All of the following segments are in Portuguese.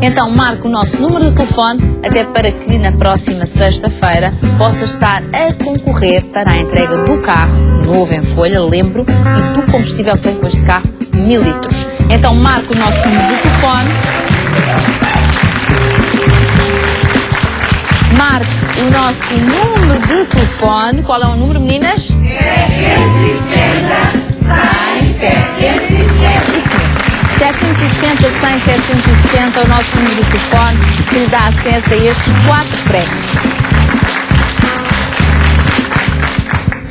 Então marque o nosso número de telefone até para que na próxima sexta-feira possa estar a concorrer para a entrega do carro novo em folha, lembro, e do combustível que tem com este carro, 1000 litros. Então marque o nosso número de telefone. Marque o nosso número de telefone. Qual é o número, meninas? 760 100 760. Isso mesmo. 760 100 760 é o nosso número de telefone que lhe dá acesso a estes 4 prémios.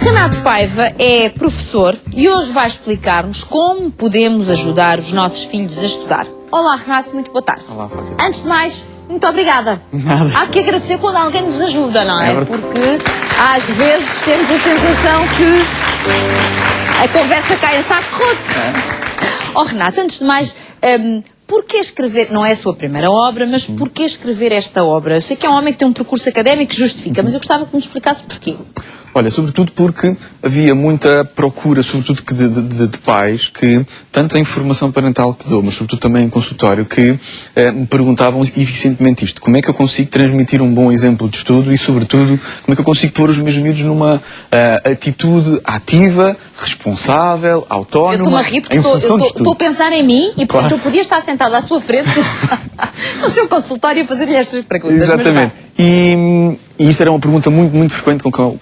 Renato Paiva é professor e hoje vai explicar-nos como podemos ajudar os nossos filhos a estudar. Olá, Renato, muito boa tarde. Olá, Fábio. Antes de mais, muito obrigada. Nada. Há que agradecer quando alguém nos ajuda, não é? É Porque às vezes temos a sensação que a conversa cai a saco roto. Oh, Renato, antes de mais, porquê escrever, não é a sua primeira obra, mas porquê escrever esta obra? Eu sei que é um homem que tem um percurso académico que justifica, mas eu gostava que me explicasse porquê. Olha, sobretudo porque havia muita procura, sobretudo de pais, que, tanto em formação parental que dou, mas sobretudo também em consultório, que me perguntavam eficientemente isto. Como é que eu consigo transmitir um bom exemplo de estudo e, sobretudo, como é que eu consigo pôr os meus miúdos numa atitude ativa, responsável, autónoma, Eu estou-me a rir porque estou a pensar em mim e, portanto, eu podia estar sentada à sua frente no seu consultório a fazer-lhe estas perguntas. Exatamente. E isto era uma pergunta muito frequente com que eu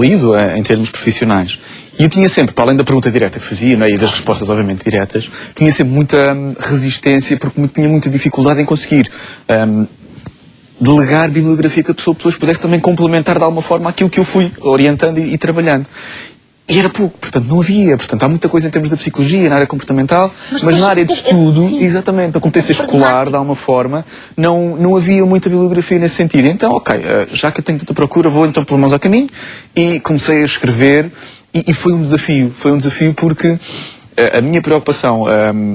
lido em termos profissionais. E eu tinha sempre, para além da pergunta direta que fazia, né, e das respostas obviamente diretas, tinha sempre muita resistência porque tinha muita dificuldade em conseguir delegar bibliografia que a pessoa depois pudesse também complementar de alguma forma aquilo que eu fui orientando e trabalhando. E era pouco, portanto não havia, portanto há muita coisa em termos da psicologia, na área comportamental, mas na área de estudo, exatamente, na competência escolar, de alguma forma, não havia muita bibliografia nesse sentido. Então, ok, já que eu tenho tanta procura, vou então pôr mãos ao caminho, e comecei a escrever, e foi um desafio porque a minha preocupação,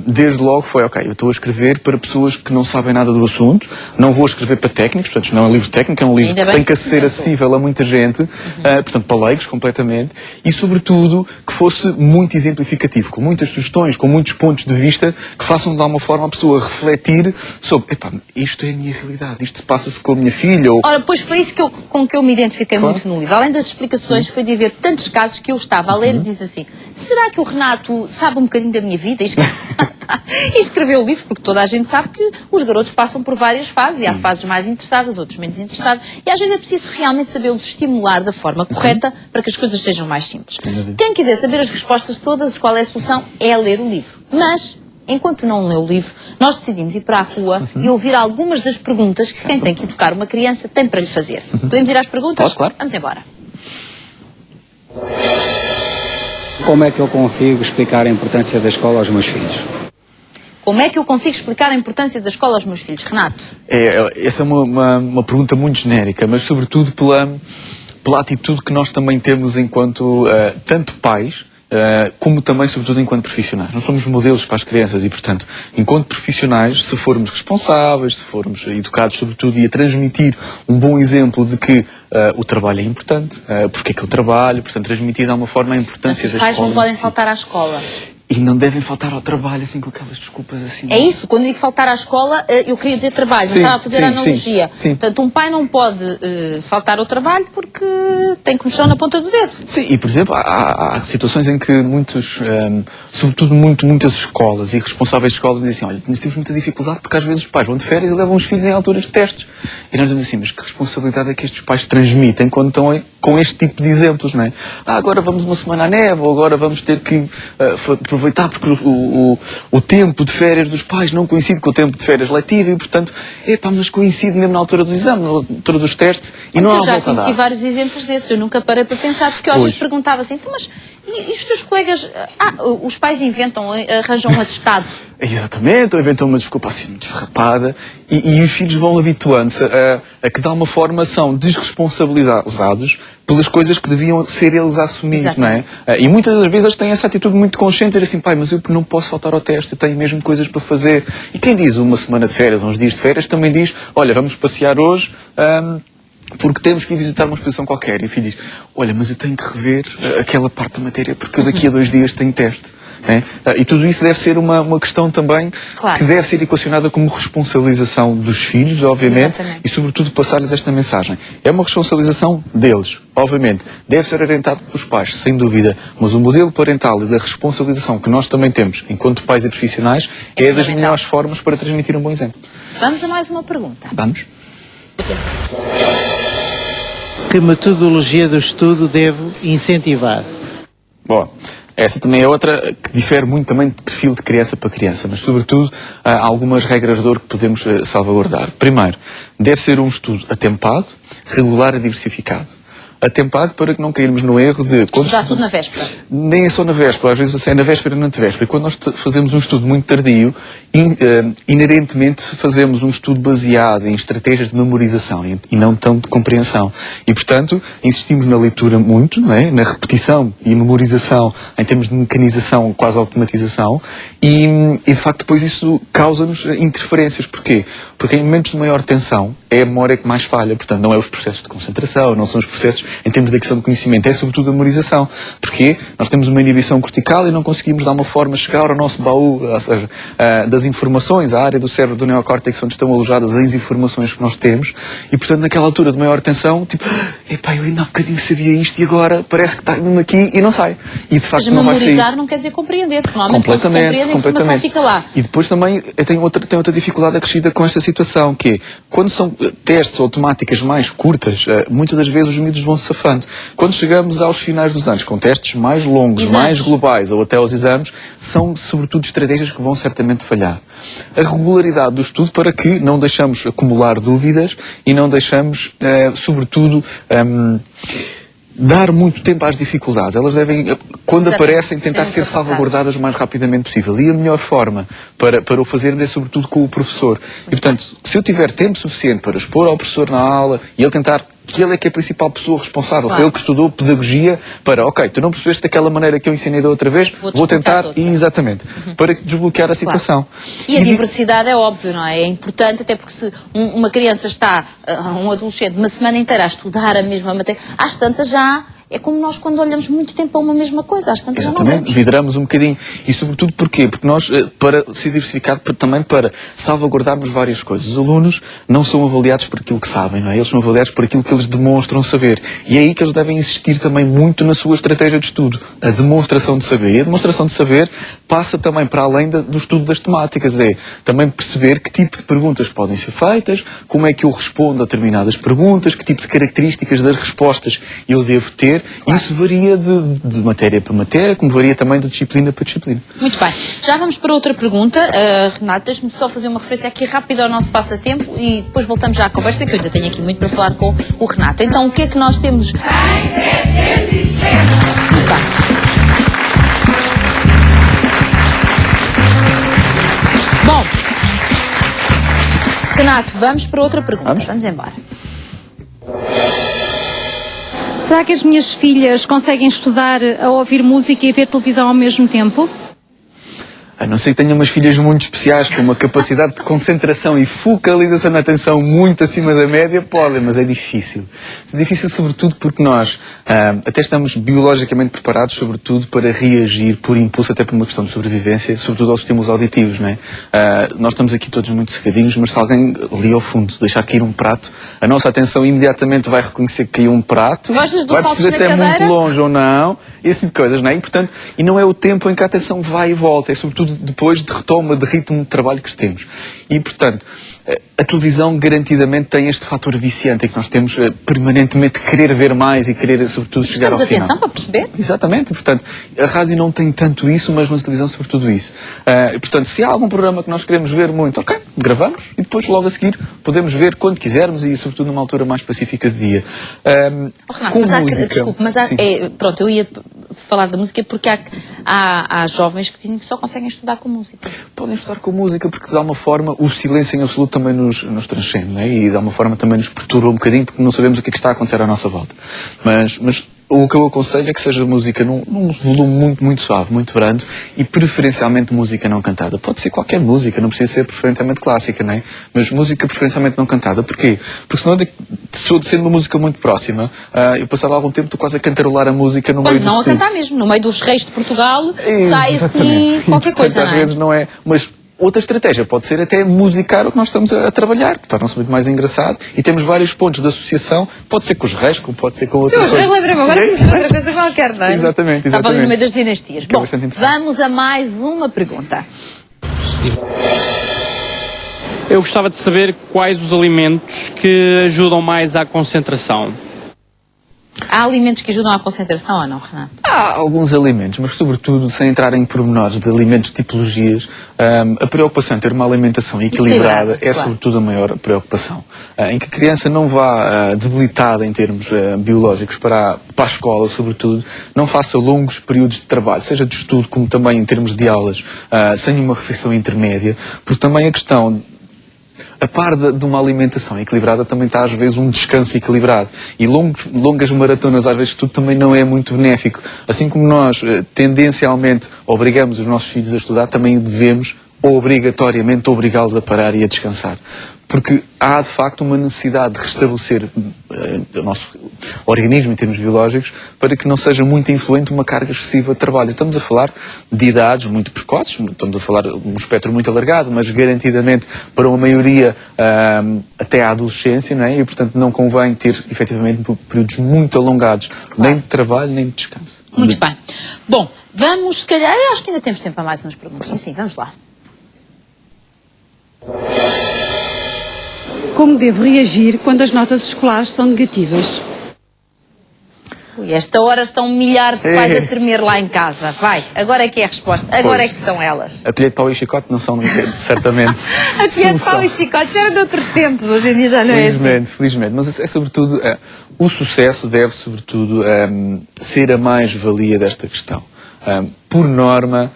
desde logo, foi, ok, eu estou a escrever para pessoas que não sabem nada do assunto, não vou escrever para técnicos, portanto, não é um livro técnico, é um livro que tem que ser acessível a muita gente, portanto, para leigos, completamente, e, sobretudo, que fosse muito exemplificativo, com muitas sugestões, com muitos pontos de vista, que façam, de alguma forma, a pessoa refletir sobre, epá, isto é a minha realidade, isto passa-se com a minha filha, ou... Ora, pois foi isso com que eu me identifiquei muito no livro. Além das explicações, foi de haver tantos casos que eu estava a ler e disse assim, será que o Renato sabe um bocadinho da minha vida? E escreveu o livro, porque toda a gente sabe que os garotos passam por várias fases, e há fases mais interessadas, outros menos interessadas, e às vezes é preciso realmente sabê-los estimular da forma correta para que as coisas sejam mais simples. Quem quiser saber as respostas todas, qual é a solução, é ler o livro. Mas, enquanto não lê o livro, nós decidimos ir para a rua e ouvir algumas das perguntas que quem tem que educar uma criança tem para lhe fazer. Podemos ir às perguntas? Pode, claro. Vamos embora. Como é que eu consigo explicar a importância da escola aos meus filhos? Como é que eu consigo explicar a importância da escola aos meus filhos, Renato? Essa é uma pergunta muito genérica, mas sobretudo pela atitude que nós também temos enquanto tanto pais, como também, sobretudo, enquanto profissionais. Nós somos modelos para as crianças e, portanto, enquanto profissionais, se formos responsáveis, se formos educados, sobretudo, e a transmitir um bom exemplo de que o trabalho é importante, porque é que eu trabalho, portanto, transmitir de alguma forma a importância da escola. Os pais não podem faltar à escola. E não devem faltar ao trabalho, assim, com aquelas desculpas assim. É isso, quando digo faltar à escola, eu queria dizer trabalho, mas estava a fazer a analogia. Sim. Portanto, um pai não pode faltar ao trabalho porque tem comichão na ponta do dedo. Sim, e por exemplo, há situações em que sobretudo muitas escolas e responsáveis de escolas dizem assim, olha, nós temos muita dificuldade porque às vezes os pais vão de férias e levam os filhos em alturas de testes. E nós dizemos assim, mas que responsabilidade é que estes pais transmitem quando estão com este tipo de exemplos, não é? Agora vamos uma semana à neve, ou agora vamos ter que aproveitar porque o tempo de férias dos pais não coincide com o tempo de férias letivo e, portanto, mas coincide mesmo na altura do exame, na altura dos testes, e não há volta a dar. Eu já conheci vários exemplos desses, eu nunca parei para pensar, porque eu às vezes perguntava assim, então, mas e os teus colegas, os pais inventam, arranjam um atestado? Exatamente, ou inventam uma desculpa assim muito esfarrapada, e os filhos vão habituando-se a que de alguma forma são desresponsabilizados pelas coisas que deviam ser eles a assumir, não é? E muitas das vezes eles têm essa atitude muito consciente, de dizer assim, pai, mas eu não posso faltar ao teste, eu tenho mesmo coisas para fazer. E quem diz uma semana de férias, uns dias de férias, também diz, olha, vamos passear hoje porque temos que ir visitar uma exposição qualquer. E o filho diz, olha, mas eu tenho que rever aquela parte da matéria porque eu daqui a 2 dias tenho teste. Né? E tudo isso deve ser uma questão também que deve ser equacionada como responsabilização dos filhos, obviamente, e sobretudo passar-lhes esta mensagem. É uma responsabilização deles, obviamente. Deve ser orientado pelos pais, sem dúvida, mas o modelo parental e da responsabilização que nós também temos enquanto pais e profissionais é das melhores formas para transmitir um bom exemplo. Vamos a mais uma pergunta. Vamos. Que metodologia do estudo devo incentivar? Bom, essa também é outra que difere muito também de perfil de criança para criança, mas sobretudo há algumas regras de ouro que podemos salvaguardar. Primeiro, deve ser um estudo atempado, regular e diversificado. Atempado para que não cairmos no erro de... Estudar tudo na véspera. Nem é só na véspera, às vezes é na véspera e na antevéspera. E quando nós fazemos um estudo muito tardio, inerentemente fazemos um estudo baseado em estratégias de memorização e não tanto de compreensão. E, portanto, insistimos na leitura muito, não é? Na repetição e memorização, em termos de mecanização, quase automatização, e de facto depois isso causa-nos interferências. Porquê? Porque em momentos de maior tensão é a memória que mais falha. Portanto, não é os processos de concentração, não são os processos em termos de aquisição de conhecimento, é sobretudo a memorização. Porque nós temos uma inibição cortical e não conseguimos de alguma forma chegar ao nosso baú, ou seja, das informações, a área do cérebro do neocórtex onde estão alojadas as informações que nós temos, e portanto naquela altura de maior tensão, tipo, epá, eu ainda há bocadinho sabia isto e agora parece que está mesmo aqui e não sai. E de facto não vai sair. Memorizar não quer dizer compreender, porque normalmente quando se compreende a informação fica lá. E depois também tem outra dificuldade acrescida com esta situação, que é, quando são testes ou temáticas mais curtas, muitas das vezes os miúdos vão se safando. Quando chegamos aos finais dos anos, com testes mais longos, mais globais, ou até aos exames, são sobretudo estratégias que vão certamente falhar. A regularidade do estudo para que não deixamos acumular dúvidas e não deixamos, sobretudo, dar muito tempo às dificuldades. Elas devem, quando aparecem, tentar ser salvaguardadas o mais rapidamente possível. E a melhor forma para o fazer é sobretudo com o professor. E, portanto, se eu tiver tempo suficiente para expor ao professor na aula e ele tentar, que ele é que é a principal pessoa responsável, foi ele que estudou pedagogia para, ok, tu não percebeste daquela maneira que eu ensinei da outra vez, vou tentar, exatamente, para desbloquear a situação. E a diversidade é óbvio, não é? É importante, até porque se uma criança está, um adolescente, uma semana inteira a estudar a mesma matéria, às tantas já... É como nós quando olhamos muito tempo a uma mesma coisa, às tantas já não vemos. Vidramos um bocadinho. E sobretudo porquê? Porque nós, para se diversificar, também para salvaguardarmos várias coisas. Os alunos não são avaliados por aquilo que sabem, não é? Eles são avaliados por aquilo que eles demonstram saber. E é aí que eles devem insistir também muito na sua estratégia de estudo. A demonstração de saber. E a demonstração de saber passa também para além do estudo das temáticas. É também perceber que tipo de perguntas podem ser feitas, como é que eu respondo a determinadas perguntas, que tipo de características das respostas eu devo ter. Isso varia de matéria para matéria, como varia também de disciplina para disciplina. Muito bem. Já vamos para outra pergunta. Renato, deixe-me só fazer uma referência aqui rápida ao nosso passatempo e depois voltamos já à conversa, que eu ainda tenho aqui muito para falar com o Renato. Então, o que é que nós temos? Muito bem. Bom, Renato, vamos para outra pergunta. Vamos embora. Será que as minhas filhas conseguem estudar a ouvir música e ver televisão ao mesmo tempo? A não ser que tenha umas filhas muito especiais, com uma capacidade de concentração e focalização na atenção muito acima da média, podem, mas é difícil. É difícil sobretudo porque nós até estamos biologicamente preparados, sobretudo, para reagir por impulso, até por uma questão de sobrevivência, sobretudo aos estímulos auditivos, não é? Nós estamos aqui todos muito cegadinhos, mas se alguém ali ao fundo deixar cair um prato, a nossa atenção imediatamente vai reconhecer que caiu um prato, vai perceber se é muito longe ou não, esse tipo de coisas, não é? E não é o tempo em que a atenção vai e volta, é sobretudo depois de retoma de ritmo de trabalho que temos. E, portanto, a televisão garantidamente tem este fator viciante em que nós temos permanentemente querer ver mais e querer, sobretudo, chegar ao final. Temos atenção para perceber. Exatamente. Portanto, a rádio não tem tanto isso, mas na televisão, sobretudo, isso. Portanto, se há algum programa que nós queremos ver muito, ok, gravamos e depois, logo a seguir, podemos ver quando quisermos e, sobretudo, numa altura mais pacífica do dia. Renato, com mas música, desculpe, mas pronto, eu ia falar da música porque há jovens que dizem que só conseguem estudar com música. Podem estudar com música porque, de alguma forma, o silêncio em absoluto também nos transcende, não é? E, de alguma forma, também nos perturba um bocadinho porque não sabemos o que é que está a acontecer à nossa volta. Mas o que eu aconselho é que seja música num volume muito, muito suave, muito brando e preferencialmente música não cantada. Pode ser qualquer música, não precisa ser preferencialmente clássica, não é? Mas música preferencialmente não cantada. Porquê? Porque senão, sendo uma música muito próxima, eu passava algum tempo quase a cantarolar a música no meio do Não a cantar mesmo, no meio dos reis de Portugal, sai assim qualquer coisa, às vezes não é? Mas outra estratégia pode ser até musicar o que nós estamos a trabalhar, que torna-se muito mais engraçado, e temos vários pontos de associação, pode ser com os reis, como pode ser com outras coisas. Os reis lembrei-me agora que isso é outra coisa qualquer, não é? Exatamente. Estava ali no meio das dinastias. Bom, interessante. vamos a mais uma pergunta. Eu gostava de saber quais os alimentos que ajudam mais à concentração. Há alimentos que ajudam à concentração ou não, Renato? Há alguns alimentos, mas sobretudo, sem entrar em pormenores de alimentos, tipologias, a preocupação em ter uma alimentação equilibrada é sobretudo a maior preocupação. Em que a criança não vá debilitada em termos biológicos para a escola, sobretudo, não faça longos períodos de trabalho, seja de estudo como também em termos de aulas, sem uma refeição intermédia, porque também a questão... A par de uma alimentação equilibrada também está às vezes um descanso equilibrado e longas maratonas às vezes tudo também não é muito benéfico. Assim como nós tendencialmente obrigamos os nossos filhos a estudar, também devemos obrigatoriamente obrigá-los a parar e a descansar. Porque há de facto uma necessidade de restabelecer o nosso organismo em termos biológicos para que não seja muito influente uma carga excessiva de trabalho. Estamos a falar de idades muito precoces, estamos a falar de um espectro muito alargado, mas garantidamente para uma maioria até à adolescência, não é? E portanto não convém ter efetivamente períodos muito alongados, nem de trabalho nem de descanso. Muito bem. Bom, vamos, se calhar, acho que ainda temos tempo para mais umas perguntas. Sim, vamos lá. Como devo reagir quando as notas escolares são negativas? Ui, esta hora estão milhares de pais a tremer lá em casa. Vai, agora é que é a resposta. Agora é que são elas. A colher de pau e chicote não são, certamente. A colher de pau e chicote era noutros tempos, hoje em dia já não é assim. Felizmente. Mas é sobretudo, o sucesso deve sobretudo ser a mais-valia desta questão. Por norma,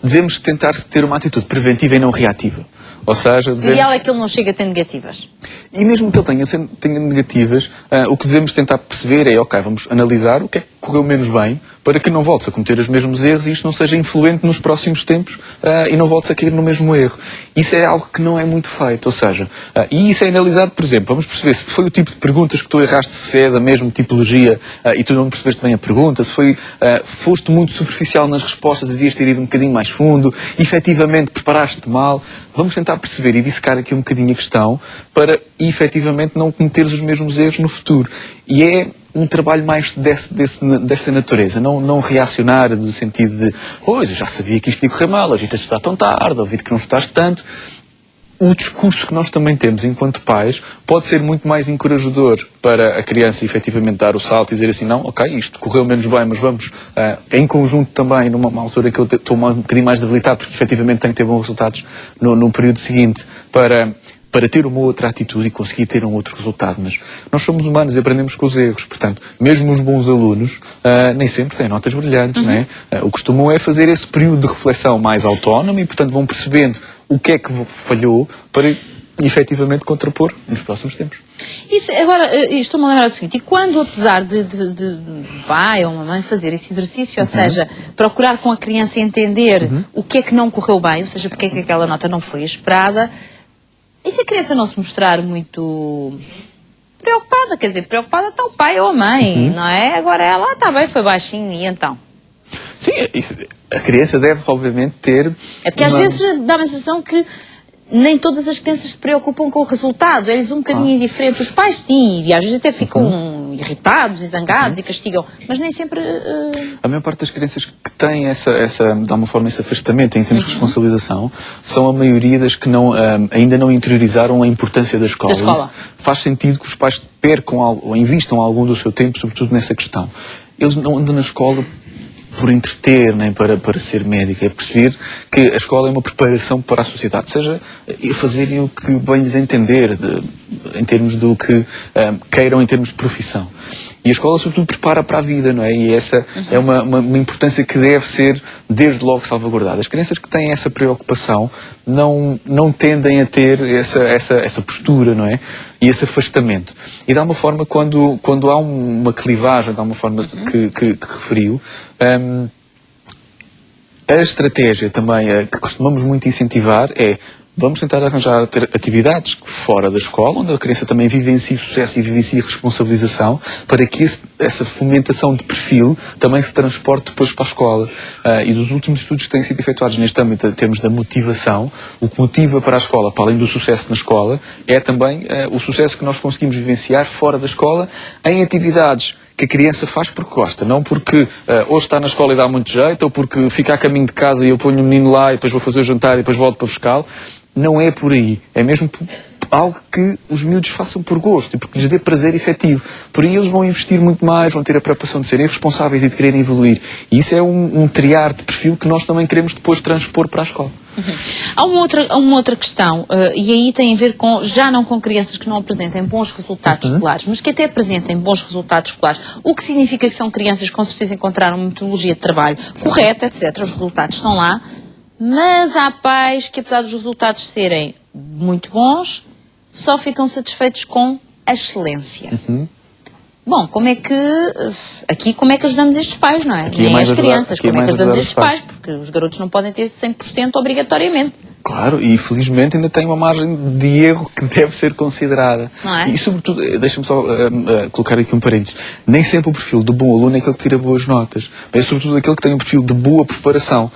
devemos tentar ter uma atitude preventiva e não reativa. Ou seja, O ideal é que ele não chegue a ter negativas. E mesmo que ele tenha negativas, o que devemos tentar perceber é, ok, vamos analisar o que é que correu menos bem para que não voltes a cometer os mesmos erros e isto não seja influente nos próximos tempos e não voltes a cair no mesmo erro. Isso é algo que não é muito feito, ou seja, e isso é analisado, por exemplo, vamos perceber se foi o tipo de perguntas que tu erraste, se é da mesma tipologia e tu não percebeste bem a pergunta, se foste muito superficial nas respostas e devias ter ido um bocadinho mais fundo, efetivamente preparaste-te mal. Vamos tentar perceber e dissecar aqui um bocadinho a questão para efetivamente não cometeres os mesmos erros no futuro. E é um trabalho mais dessa natureza, não reacionar no sentido de pois, eu já sabia que isto ia correr mal, ouvi-te a estudar tão tarde, ouvi-te que não estudaste tanto. O discurso que nós também temos enquanto pais pode ser muito mais encorajador para a criança efetivamente dar o salto e dizer assim, não, ok, isto correu menos bem, mas vamos em conjunto também, numa altura que eu estou um bocadinho mais debilitado, porque efetivamente tenho que ter bons resultados no período seguinte, para ter uma outra atitude e conseguir ter um outro resultado. Mas nós somos humanos e aprendemos com os erros. Portanto, mesmo os bons alunos nem sempre têm notas brilhantes, não é? O que costumam é fazer esse período de reflexão mais autónomo e, portanto, vão percebendo o que é que falhou para efetivamente contrapor nos próximos tempos. Isso, agora, estou-me a lembrar do seguinte, e quando, apesar de pai ou mamãe fazer esse exercício, ou seja, procurar com a criança entender o que é que não correu bem, ou seja, porque é que aquela nota não foi esperada, e se a criança não se mostrar muito preocupada, quer dizer, preocupada está o pai ou a mãe, não é? Agora ela está bem, foi baixinho, e então? Sim, a criança deve obviamente ter... É porque às vezes dá-me a sensação que nem todas as crianças se preocupam com o resultado, eles um bocadinho indiferentes, os pais sim, e às vezes até ficam irritados e zangados e castigam, mas nem sempre... A maior parte das crianças que têm de alguma forma, esse afastamento em termos de responsabilização, são a maioria das que ainda não interiorizaram a importância da escola. Isso faz sentido que os pais percam ou invistam algum do seu tempo, sobretudo nessa questão. Eles não andam na escola por entreter, nem para ser médico, é perceber que a escola é uma preparação para a sociedade, seja fazerem o que bem lhes entender, em termos do que queiram em termos de profissão. E a escola, sobretudo, prepara para a vida, não é? E essa é uma importância que deve ser, desde logo, salvaguardada. As crianças que têm essa preocupação não tendem a ter essa postura, não é? E esse afastamento. E de alguma forma, quando há uma clivagem, de alguma forma que referiu, a estratégia também que costumamos muito incentivar é: vamos tentar arranjar atividades fora da escola, onde a criança também vivencie sucesso e vivencie responsabilização, para que essa fomentação de perfil também se transporte depois para a escola. E dos últimos estudos que têm sido efetuados neste âmbito, em termos da motivação, o que motiva para a escola, para além do sucesso na escola, é também o sucesso que nós conseguimos vivenciar fora da escola, em atividades que a criança faz porque gosta, não porque hoje está na escola e dá muito jeito, ou porque fica a caminho de casa e eu ponho o menino lá e depois vou fazer o jantar e depois volto para buscá-lo. Não é por aí. É mesmo algo que os miúdos façam por gosto e porque lhes dê prazer efetivo. Por aí eles vão investir muito mais, vão ter a preocupação de serem responsáveis e de quererem evoluir. E isso é um triar de perfil que nós também queremos depois transpor para a escola. Há uma outra questão, e aí tem a ver com, já não com crianças que não apresentem bons resultados escolares, mas que até apresentem bons resultados escolares, o que significa que são crianças que com certeza encontraram uma metodologia de trabalho correta, etc. Os resultados estão lá, mas há pais que, apesar dos resultados serem muito bons, só ficam satisfeitos com a excelência. Bom, como é que ajudamos estes pais, não é? Aqui Nem é mais as crianças, ajudar, como é que ajudamos ajudar estes pais? Porque os garotos não podem ter 100% obrigatoriamente. Claro, e felizmente ainda tem uma margem de erro que deve ser considerada. Não é? E sobretudo, deixa-me só colocar aqui um parênteses, nem sempre o perfil do bom aluno é aquele que tira boas notas, mas é sobretudo aquele que tem um perfil de boa preparação.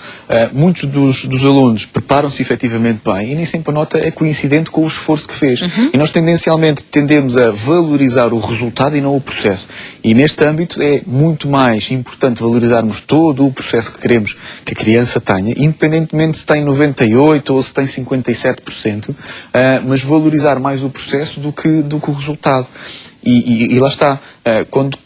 Muitos dos alunos preparam-se efetivamente bem e nem sempre a nota é coincidente com o esforço que fez. E nós tendencialmente tendemos a valorizar o resultado e não o processo. E neste âmbito é muito mais importante valorizarmos todo o processo que queremos que a criança tenha, independentemente se tem 98% ou se tem 57%, mas valorizar mais o processo do que o resultado. E lá está, quando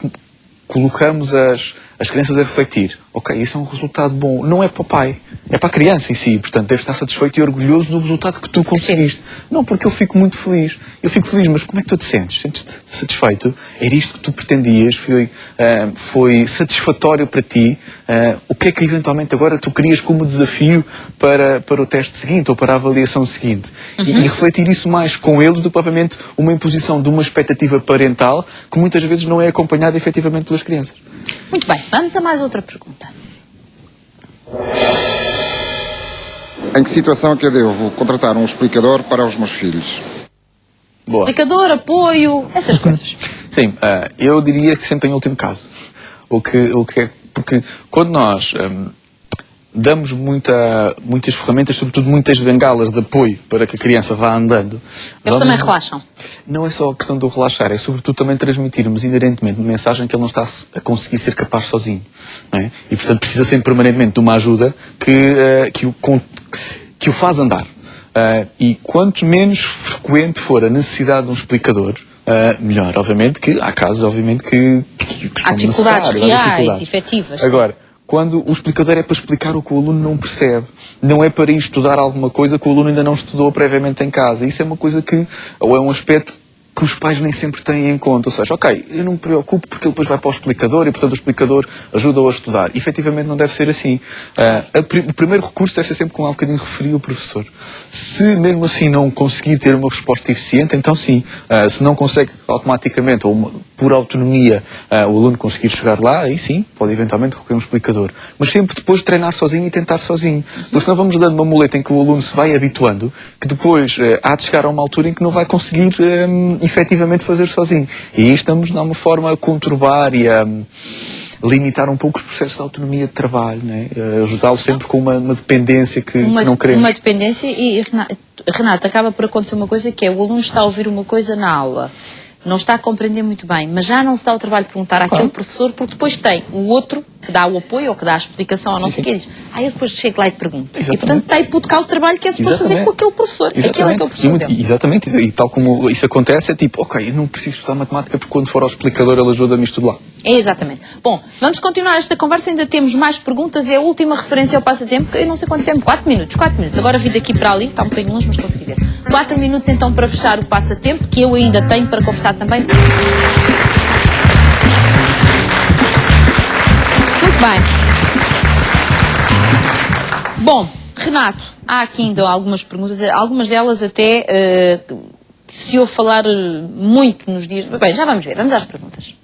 colocamos as crianças a refletir, ok, isso é um resultado bom, não é para o pai, é para a criança em si, portanto deve estar satisfeito e orgulhoso do resultado que tu conseguiste. Não, porque eu fico muito feliz, mas como é que tu te sentes? Sentes-te satisfeito? Era isto que tu pretendias? Foi satisfatório para ti? O que é que eventualmente agora tu querias como desafio para o teste seguinte ou para a avaliação seguinte? E refletir isso mais com eles do que propriamente uma imposição de uma expectativa parental que muitas vezes não é acompanhada efetivamente pelas crianças. Muito bem, vamos a mais outra pergunta. Em que situação é que eu devo contratar um explicador para os meus filhos? Boa. Explicador, apoio, essas coisas. Sim, eu diria que sempre em último caso. Porque quando nós damos muitas ferramentas, sobretudo muitas bengalas de apoio para que a criança vá andando. Eles também relaxam. Não é só a questão do relaxar, é sobretudo também transmitirmos inerentemente uma mensagem que ele não está a conseguir ser capaz sozinho. Não é? E portanto precisa sempre permanentemente de uma ajuda que o faz andar. E quanto menos frequente for a necessidade de um explicador, melhor. Obviamente que há casos, que há dificuldades reais, efetivas. Agora, quando o explicador é para explicar o que o aluno não percebe, não é para ir estudar alguma coisa que o aluno ainda não estudou previamente em casa. Isso é uma coisa ou é um aspecto que os pais nem sempre têm em conta. Ou seja, ok, eu não me preocupo porque ele depois vai para o explicador e, portanto, o explicador ajuda-o a estudar. Efetivamente não deve ser assim. O primeiro recurso deve ser sempre, como há um bocadinho referiu o professor. Se mesmo assim não conseguir ter uma resposta eficiente, então sim. Se não consegue automaticamente, ou por autonomia, o aluno conseguir chegar lá, aí sim, pode eventualmente recorrer a um explicador. Mas sempre depois de treinar sozinho e tentar sozinho. Porque senão vamos dando uma muleta em que o aluno se vai habituando, que depois há de chegar a uma altura em que não vai conseguir efetivamente fazer sozinho. E aí estamos de uma forma a conturbar e a limitar um pouco os processos de autonomia de trabalho, né? Ajudá-lo sempre com uma dependência que não queremos. Uma dependência e, Renata, acaba por acontecer uma coisa que é o aluno está a ouvir uma coisa na aula, não está a compreender muito bem, mas já não se dá o trabalho de perguntar àquele professor, porque depois tem o outro que dá o apoio ou que dá a explicação ou não sei o que, e diz, eu depois chego lá e pergunto. Exatamente. E portanto está a hipotecar o trabalho que é suposto fazer com aquele professor. Aquele é que é o professor dele. Exatamente, e tal como isso acontece, é tipo, ok, eu não preciso estudar matemática porque quando for ao explicador ele ajuda-me a estudar lá. Exatamente. Bom, vamos continuar esta conversa, ainda temos mais perguntas, é a última referência ao passatempo, eu não sei quanto tempo, 4 minutos. Agora vi daqui para ali, está um bocadinho longe, mas consegui ver. 4 minutos então para fechar o passatempo, que eu ainda tenho para conversar também. Muito bem. Bom, Renato, há aqui ainda algumas perguntas, algumas delas até se eu falar muito nos dias... Bem, já vamos ver, vamos às perguntas.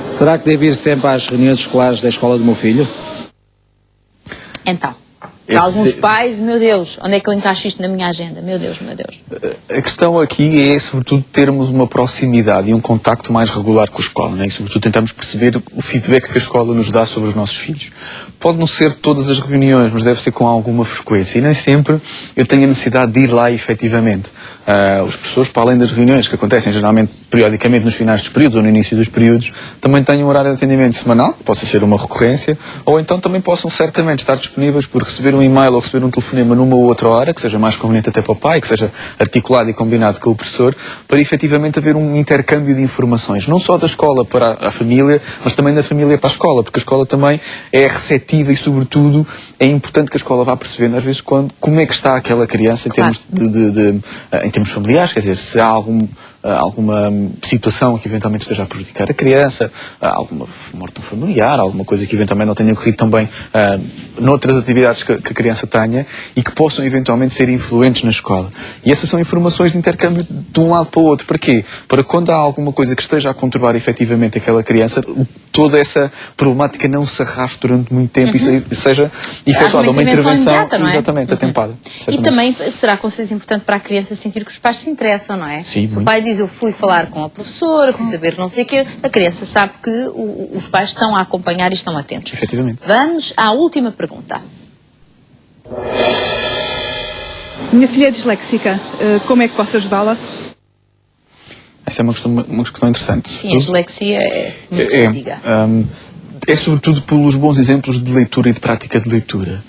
Será que devo ir sempre às reuniões escolares da escola do meu filho? Então, para alguns pais, meu Deus, onde é que eu encaixo isto na minha agenda? Meu Deus, meu Deus. A questão aqui é, sobretudo, termos uma proximidade e um contacto mais regular com a escola, né? E, sobretudo, tentamos perceber o feedback que a escola nos dá sobre os nossos filhos. Pode não ser todas as reuniões, mas deve ser com alguma frequência. E nem sempre eu tenho a necessidade de ir lá efetivamente. Os professores, para além das reuniões que acontecem geralmente periodicamente nos finais dos períodos ou no início dos períodos, também têm um horário de atendimento semanal, que possa ser uma recorrência, ou então também possam certamente estar disponíveis por receber um e-mail ou receber um telefonema numa ou outra hora, que seja mais conveniente até para o pai, que seja articulado e combinado com o professor, para efetivamente haver um intercâmbio de informações, não só da escola para a família, mas também da família para a escola, porque a escola também é receptiva e, sobretudo, é importante que a escola vá percebendo, às vezes, como é que está aquela criança em termos, em termos familiares, quer dizer, se há alguma situação que eventualmente esteja a prejudicar a criança, alguma morte de um familiar, alguma coisa que eventualmente não tenha ocorrido tão bem noutras atividades que a criança tenha e que possam eventualmente ser influentes na escola. E essas são informações de intercâmbio de um lado para o outro. Para quê? Para quando há alguma coisa que esteja a conturbar efetivamente aquela criança, toda essa problemática não se arraste durante muito tempo e seja efetuada uma intervenção imediata, não é? Exatamente, atempada. E também será com certeza importante para a criança sentir que os pais se interessam, não é? Sim, se o pai diz, eu fui falar com a professora, fui saber não sei o quê, a criança sabe que os pais estão a acompanhar e estão atentos. Efetivamente. Vamos à última pergunta. Minha filha é disléxica. Como é que posso ajudá-la? Essa é uma questão interessante. Sim, a dislexia é muito se diga. É sobretudo pelos bons exemplos de leitura e de prática de leitura.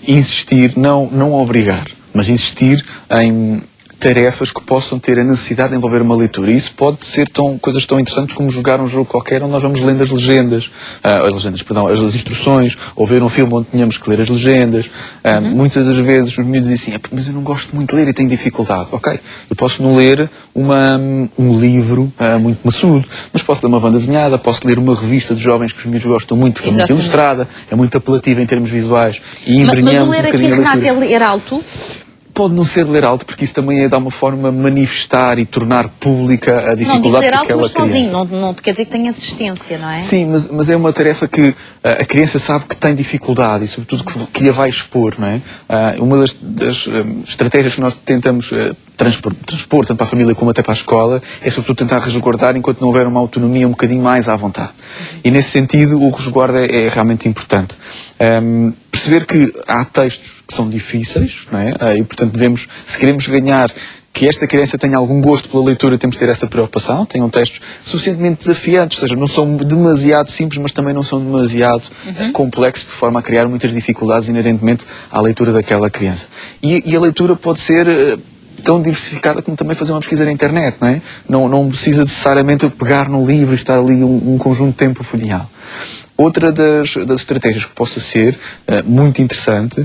Insistir, não obrigar, mas insistir em tarefas que possam ter a necessidade de envolver uma leitura. E isso pode ser coisas tão interessantes como jogar um jogo qualquer onde nós vamos lendo as instruções, ou ver um filme onde tínhamos que ler as legendas. Muitas das vezes os miúdos dizem assim, mas eu não gosto muito de ler e tenho dificuldade. Ok, eu posso não ler um livro muito maçudo, mas posso ler uma banda desenhada, posso ler uma revista de jovens que os miúdos gostam muito, porque é muito ilustrada, é muito apelativa em termos visuais. E mas o ler aqui, Renato, é ler alto? Pode não ser ler alto, porque isso também é de alguma forma manifestar e tornar pública a dificuldade não, ler alto, daquela mas sozinho, criança. não quer dizer que tenha assistência, não é? Sim, mas é uma tarefa que a criança sabe que tem dificuldade e, sobretudo, que a vai expor, não é? Uma das estratégias que nós tentamos transpor, tanto para a família como até para a escola, é sobretudo tentar resguardar enquanto não houver uma autonomia um bocadinho mais à vontade. E nesse sentido o resguardo é realmente importante. Perceber que há textos que são difíceis, não é? E portanto devemos, se queremos ganhar que esta criança tenha algum gosto pela leitura, temos de ter essa preocupação, tenham textos suficientemente desafiantes, ou seja, não são demasiado simples, mas também não são demasiado complexos, de forma a criar muitas dificuldades inerentemente à leitura daquela criança. E a leitura pode ser tão diversificada como também fazer uma pesquisa na internet, não é? Não precisa necessariamente pegar no livro e estar ali um conjunto de tempo a folheá-lo. Outra das estratégias que possa ser muito interessante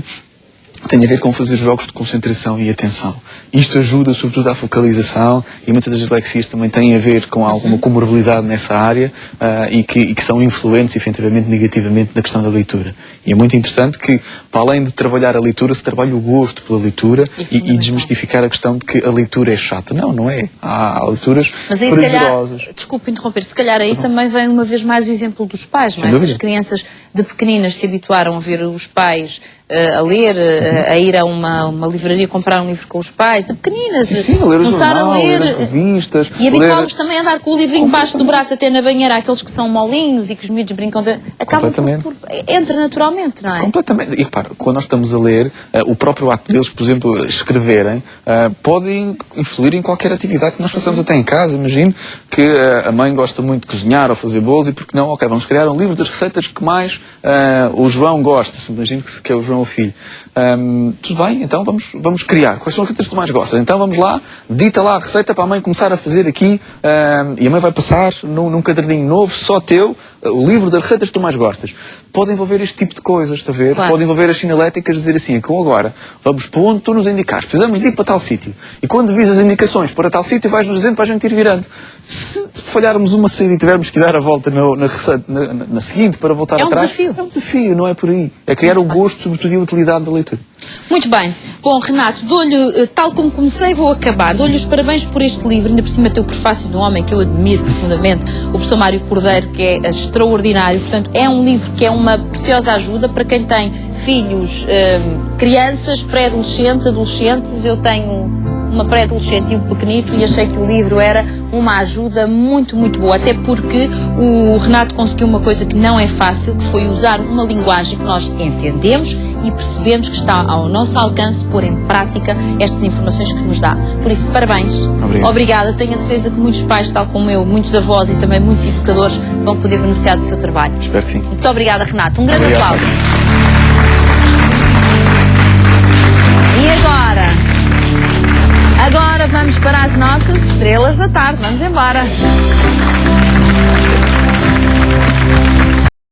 tem a ver com fazer jogos de concentração e atenção. Isto ajuda sobretudo à focalização e muitas das dislexias também têm a ver com alguma comorbilidade nessa área e que são influentes efetivamente negativamente na questão da leitura. E é muito interessante que, para além de trabalhar a leitura, se trabalhe o gosto pela leitura e desmistificar a questão de que a leitura é chata. Não é. Há leituras prazerosas. Desculpe interromper, se calhar aí também vem uma vez mais o exemplo dos pais, não é? Se as crianças de pequeninas se habituaram a ver os pais a ler, a ir a uma livraria comprar um livro com os pais, de pequeninas, sim, a ler começar jornal, a ler as revistas, e habituá-los também a andar com o livrinho embaixo do braço até na banheira, aqueles que são molinhos e que os miúdos brincam, acabam entra naturalmente, não é? Completamente. E repara, quando nós estamos a ler, o próprio ato deles, por exemplo, escreverem, podem influir em qualquer atividade que nós façamos até em casa. Imagino que a mãe gosta muito de cozinhar ou fazer bolos e porque não, ok, vamos criar um livro das receitas que mais o João gosta, se imagino que é o João o filho. Tudo bem, então vamos criar. Quais são as receitas que tu mais gostas? Então vamos lá, dita lá a receita para a mãe começar a fazer aqui e a mãe vai passar num caderninho novo, só teu, o livro das receitas que tu mais gostas. pode envolver este tipo de coisas, está a ver? Claro. Pode envolver as sinaléticas, dizer assim, então agora, vamos para onde tu nos indicares, precisamos de ir para tal sítio. E quando vis as indicações para tal sítio, vais-nos dizendo para a gente ir virando. Se falharmos uma saída e tivermos que dar a volta na seguinte para voltar atrás... Desafio. É um desafio, não é por aí. É criar o gosto, sobretudo, e a utilidade da leitura. Muito bem. Bom, Renato, dou-lhe, tal como comecei, vou acabar. Dou-lhe os parabéns por este livro, ainda por cima tem o prefácio de um homem que eu admiro profundamente, o professor Mário Cordeiro, que é extraordinário. Portanto, é um livro que é uma preciosa ajuda para quem tem filhos, crianças, pré-adolescentes, adolescentes. Eu tenho uma pré-adolescente e um pequenito e achei que o livro era uma ajuda muito, muito boa, até porque o Renato conseguiu uma coisa que não é fácil, que foi usar uma linguagem que nós entendemos e percebemos que está ao nosso alcance pôr em prática estas informações que nos dá. Por isso, parabéns. Obrigada. Tenho a certeza que muitos pais, tal como eu, muitos avós e também muitos educadores vão poder beneficiar do seu trabalho. Espero que sim. Muito obrigada, Renato. Um grande aplauso. E agora? Agora vamos para as nossas estrelas da tarde. Vamos embora.